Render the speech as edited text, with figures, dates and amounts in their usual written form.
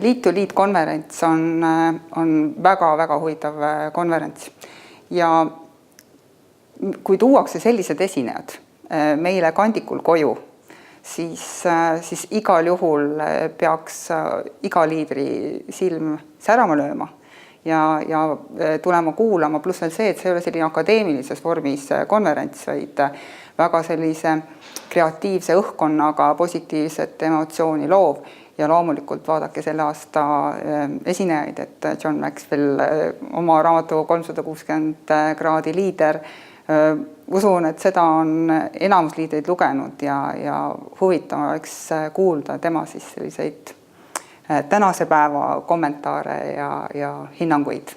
Liit-to-liit konverents on väga-väga huvitav konverents ja kui tuuakse sellised esinejad meile kandikul koju, siis igal juhul peaks iga liidri silm särama lööma ja tulema kuulama, pluss veel see, et see ei ole selline akadeemilises vormis konverents, vaid väga sellise kreatiivse õhkkonnaga positiivset emotsiooni loov ja loomulikult vaadake selle aasta esinejaid, et John Maxwell oma raamatu 360 kraadi liider, usun, et seda on enamus liidreid lugenud ja huvitav oleks kuulda tema siis selliseid tänase päeva kommentaare ja hinnanguid.